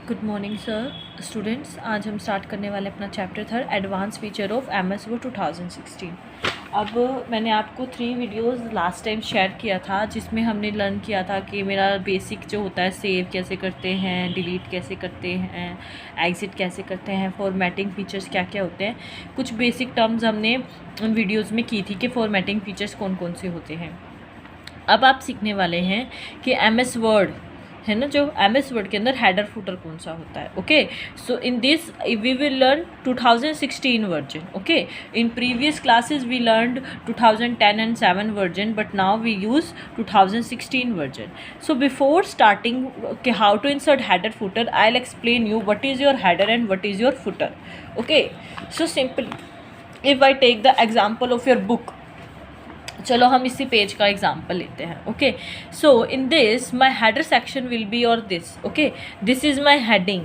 Good morning sir students. आज हम start करने वाले अपना chapter third advance feature of MS word 2016। अब मैंने आपको 3 वीडियोस लास्ट टाइम शेयर किया था जिसमें हमने लर्न किया था कि मेरा बेसिक जो होता है सेव कैसे करते हैं, डिलीट कैसे करते हैं, एग्जिट कैसे करते हैं, फॉर्मेटिंग फीचर्स क्या क्या होते हैं। कुछ बेसिक टर्म्स हमने उन वीडियोज़ में की थी कि फॉर्मेटिंग फीचर्स कौन कौन से होते हैं। अब आप सीखने वाले हैं कि MS वर्ड है ना, जो MS वर्ड के अंदर हेडर फुटर कौन सा होता है। Okay, so in this we will learn 2016 version. Okay, in previous classes we learned 2010 and 7 version, but now we use 2016 version. So before starting के how to insert header footer, I will explain you what is your header and what is your footer. Okay, so simple if I take the example of your book, चलो हम इसी page का example लेते हैं। Okay, so in this my header section will be और दिस। Okay, this is my heading.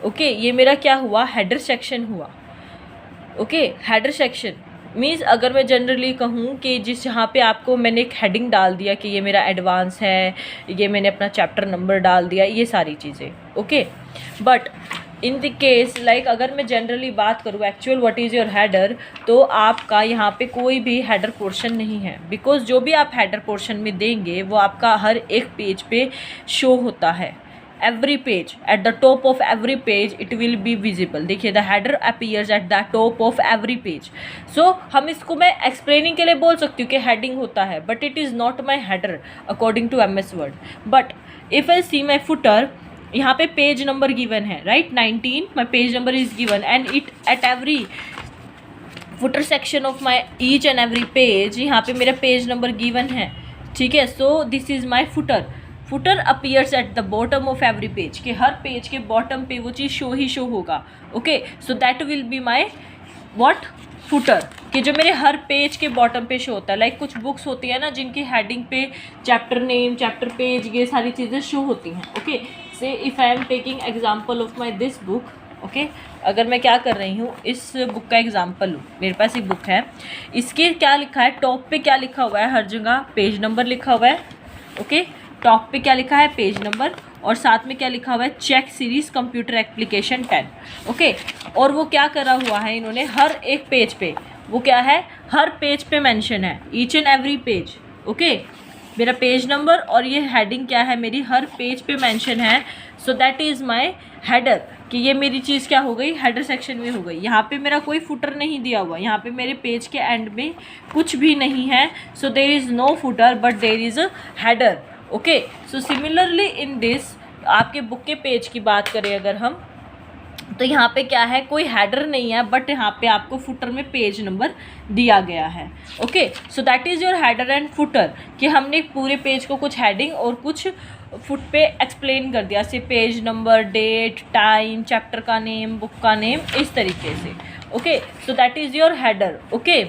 Okay, ये मेरा क्या हुआ, हेडर सेक्शन हुआ। ओके, हेडर सेक्शन मीन्स अगर मैं जनरली कहूँ कि जिस जहाँ पे आपको मैंने एक हेडिंग डाल दिया कि ये मेरा एडवांस है, ये मैंने अपना चैप्टर नंबर डाल दिया, ये सारी चीज़ें। Okay, but in the case like अगर मैं जनरली बात करूँ actual what is your header, तो आपका यहाँ पे कोई भी हेडर पोर्शन नहीं है, बिकॉज जो भी आप हेडर पोर्शन में देंगे वो आपका हर एक पेज पे शो होता है। Every page at the top of every page it will be visible. देखिए, the header appears at the top of every page. So हम इसको मैं एक्सप्लेनिंग के लिए बोल सकती हूँ कि हेडिंग होता है, but it is not my header according to MS word. But if I see my footer, यहाँ पे पेज नंबर गिवन है, right, 19 my page number is given and it at every footer section of my each and every page, यहाँ पे मेरा page number given है। ठीक है, so this is my footer. Footer appears at the bottom of every page, के हर page के bottom पे वो चीज़ शो होगा। Okay, so that will be my what, footer, कि जो मेरे हर पेज के बॉटम पे शो होता है। लाइक कुछ बुक्स होती है ना जिनकी हेडिंग पे चैप्टर नेम, चैप्टर पेज, ये सारी चीज़ें शो होती हैं। ओके, से if I am taking example of my this book. Okay, अगर मैं क्या कर रही हूँ, इस बुक का एग्जाम्पल लूँ, मेरे पास एक बुक है, इसके क्या लिखा है, टॉप पे क्या लिखा हुआ है, हर जगह पेज नंबर लिखा हुआ है। ओके, टॉप पे क्या लिखा है, पेज नंबर, और साथ में क्या लिखा हुआ है, check series computer application 10। Okay, और वो क्या करा हुआ है इन्होंने, हर एक पेज पे वो क्या है, हर पेज पे मेंशन है, each and every page. Okay, मेरा पेज नंबर और ये हेडिंग क्या है, मेरी हर पेज पे मेंशन है। सो दैट इज़ माय हेडर, कि ये मेरी चीज़ क्या हो गई, हेडर सेक्शन में हो गई। यहाँ पे मेरा कोई फुटर नहीं दिया हुआ, यहाँ पे मेरे पेज के एंड में कुछ भी नहीं है। So there is no footer but there is a header. Okay, so similarly in this, आपके बुक के पेज की बात करें अगर हम, तो यहाँ पे क्या है, कोई हेडर नहीं है, बट यहाँ पे आपको फुटर में पेज नंबर दिया गया है। Okay, so that is your header and footer, कि हमने पूरे पेज को कुछ हेडिंग और कुछ फुट पे एक्सप्लेन कर दिया, से page number, date, time, chapter का नेम, बुक का नेम, इस तरीके से। Okay, so that is your header. Okay,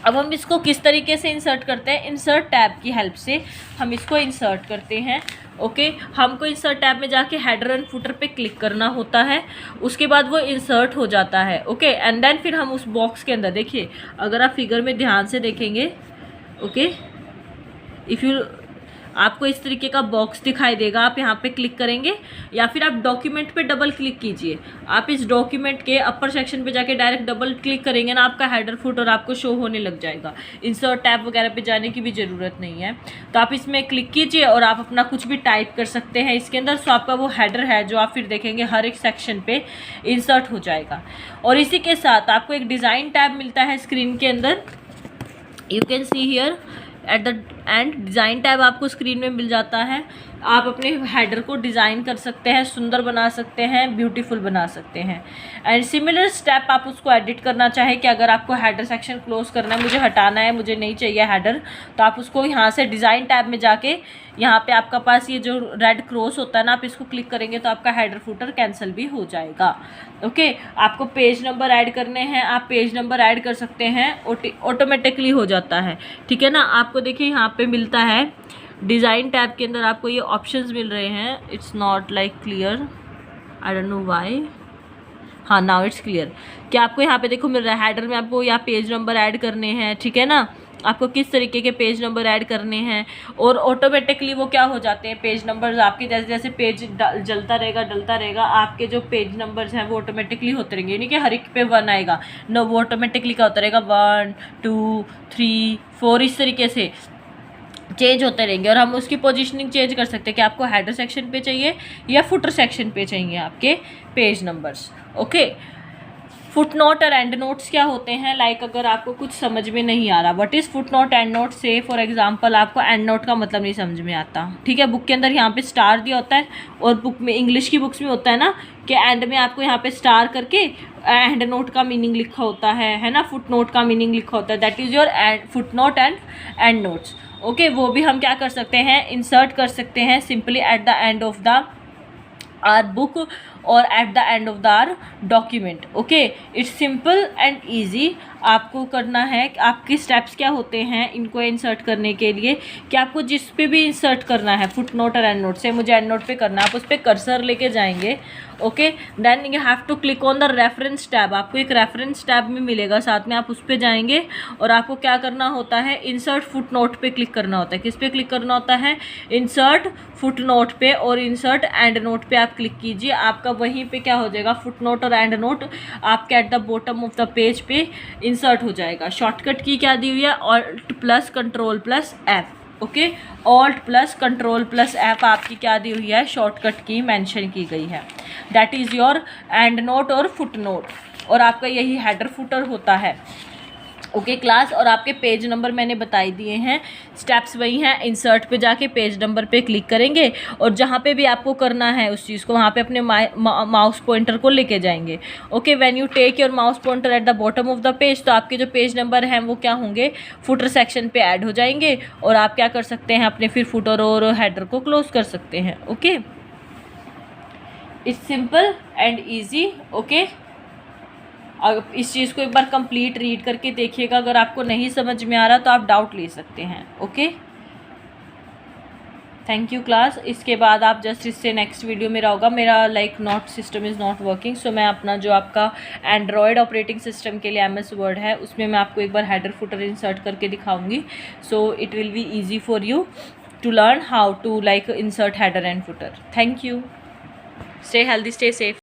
अब हम इसको किस तरीके से इंसर्ट करते हैं, इंसर्ट टैब की हेल्प से हम इसको इंसर्ट करते हैं। ओके, हमको इंसर्ट टैब में जाके हेडर एंड फुटर पे क्लिक करना होता है, उसके बाद वो इंसर्ट हो जाता है। ओके, एंड देन फिर हम उस बॉक्स के अंदर, देखिए अगर आप फिगर में ध्यान से देखेंगे, ओके, इफ़ यू, आपको इस तरीके का बॉक्स दिखाई देगा, आप यहाँ पे क्लिक करेंगे या फिर आप डॉक्यूमेंट पे डबल क्लिक कीजिए। आप इस डॉक्यूमेंट के अपर सेक्शन पे जाके डायरेक्ट डबल क्लिक करेंगे ना, आपका हेडर फुटर आपको शो होने लग जाएगा। इंसर्ट टैब वगैरह पे जाने की भी ज़रूरत नहीं है, तो आप इसमें क्लिक कीजिए और आप अपना कुछ भी टाइप कर सकते हैं इसके अंदर। सो आपका वो हेडर है जो आप फिर देखेंगे हर एक सेक्शन पे इंसर्ट हो जाएगा। और इसी के साथ आपको एक डिज़ाइन टैब मिलता है स्क्रीन के अंदर, you can see here eight the and, design tab आपको स्क्रीन में मिल जाता है। आप अपने हेडर को डिज़ाइन कर सकते हैं, सुंदर बना सकते हैं, ब्यूटीफुल बना सकते हैं। एंड सिमिलर स्टेप आप उसको एडिट करना चाहें कि अगर आपको हेडर सेक्शन क्लोज करना है, मुझे हटाना है, मुझे नहीं चाहिए हेडर, तो आप उसको यहाँ से डिज़ाइन टैब में जाके, यहाँ पे आपका पास ये जो रेड क्रॉस होता है ना, आप इसको क्लिक करेंगे तो आपका हेडर फुटर कैंसिल भी हो जाएगा। ओके, आपको पेज नंबर ऐड करने हैं, आप पेज नंबर ऐड कर सकते हैं, ऑटोमेटिकली हो जाता है। ठीक है ना, आपको देखिए यहाँ पे मिलता है डिज़ाइन टैब के अंदर, आपको ये ऑप्शंस मिल रहे हैं। It's not like clear, I don't know why. हाँ, नाउ इट्स क्लियर, कि आपको यहाँ पे देखो मिल रहा है, हेडर में आपको यहाँ पेज नंबर ऐड करने हैं, ठीक है ना, आपको किस तरीके के पेज नंबर ऐड करने हैं, और ऑटोमेटिकली वो क्या हो जाते हैं पेज नंबर्स आपके, जैसे जैसे पेज डलता रहेगा आपके जो पेज नंबर्स हैं वो ऑटोमेटिकली होते रहेंगे, यानी कि हर एक पे 1 आएगा ना, वो ऑटोमेटिकली क्या होता रहेगा 1 2 3 4 इस तरीके से चेंज होते रहेंगे। और हम उसकी पोजीशनिंग चेंज कर सकते हैं कि आपको हेडर सेक्शन पे चाहिए या फुटर सेक्शन पे चाहिए आपके page numbers. Okay, foot note और एंड नोट्स क्या होते हैं, लाइक अगर आपको कुछ समझ में नहीं आ रहा, what is foot note and note, से फॉर एग्जांपल आपको एंड नोट का मतलब नहीं समझ में आता, ठीक है, बुक के अंदर यहाँ पे स्टार दिया होता है, और बुक में इंग्लिश की बुक्स में होता है ना कि एंड में आपको यहाँ पे स्टार करके एंड नोट का मीनिंग लिखा होता है ना, फुट नोट का मीनिंग लिखा होता है, that is your foot note and and notes. Okay, वो भी हम क्या कर सकते हैं, इंसर्ट कर सकते हैं simply at the end of the our book or at the end of the our document. Okay, it's simple and easy. आपको करना है, आपके स्टेप्स क्या होते हैं इनको इंसर्ट करने के लिए, कि आपको जिस पे भी इंसर्ट करना है फुट नोट और एंड नोट, से मुझे एंड नोट पे करना है, आप उस पर कर्सर लेके जाएंगे। Okay, then you have to click on the reference tab, आपको एक रेफरेंस टैब में मिलेगा साथ में, आप उस पर जाएंगे और आपको क्या करना होता है, इंसर्ट फुट नोट पे क्लिक करना होता है। किस पे क्लिक करना होता है, इंसर्ट फुट नोट पे, और इंसर्ट एंड नोट पे आप क्लिक कीजिए, आपका वहीं पे क्या हो जाएगा, फुट नोट और एंड नोट आपके eight the bottom of the page पे इंसर्ट हो जाएगा। शॉर्टकट की क्या दी हुई है, alt plus control plus F. Okay, alt plus control plus F आपकी क्या दी हुई है, शॉर्टकट की मेंशन की गई है, that is your and note और फुट नोट, और आपका यही हेडर फुटर होता है। ओके क्लास, और आपके पेज नंबर मैंने बताई दिए हैं, स्टेप्स वही हैं, इंसर्ट पे जाके पेज नंबर पे क्लिक करेंगे, और जहाँ पे भी आपको करना है उस चीज़ को वहाँ पे अपने माउस पॉइंटर को लेके जाएंगे। Okay, when you take your mouse pointer at the bottom of the page, तो आपके जो पेज नंबर हैं वो क्या होंगे, फुटर सेक्शन पे ऐड हो जाएंगे, और आप क्या कर सकते हैं, अपने फिर फुटर और हेडर को क्लोज कर सकते हैं। Okay, it's simple and easy. Okay, अब इस चीज़ को एक बार कंप्लीट रीड करके देखिएगा, अगर आपको नहीं समझ में आ रहा तो आप डाउट ले सकते हैं। Okay, thank you class. इसके बाद आप जस्ट इससे नेक्स्ट वीडियो मेरा होगा, मेरा like not system is not working, so मैं अपना जो आपका एंड्रॉयड ऑपरेटिंग सिस्टम के लिए MS वर्ड है उसमें मैं आपको एक बार हेडर फुटर इंसर्ट करके दिखाऊंगी, so it will be easy for you to learn how to like insert header and footer. Thank you, stay healthy, stay safe.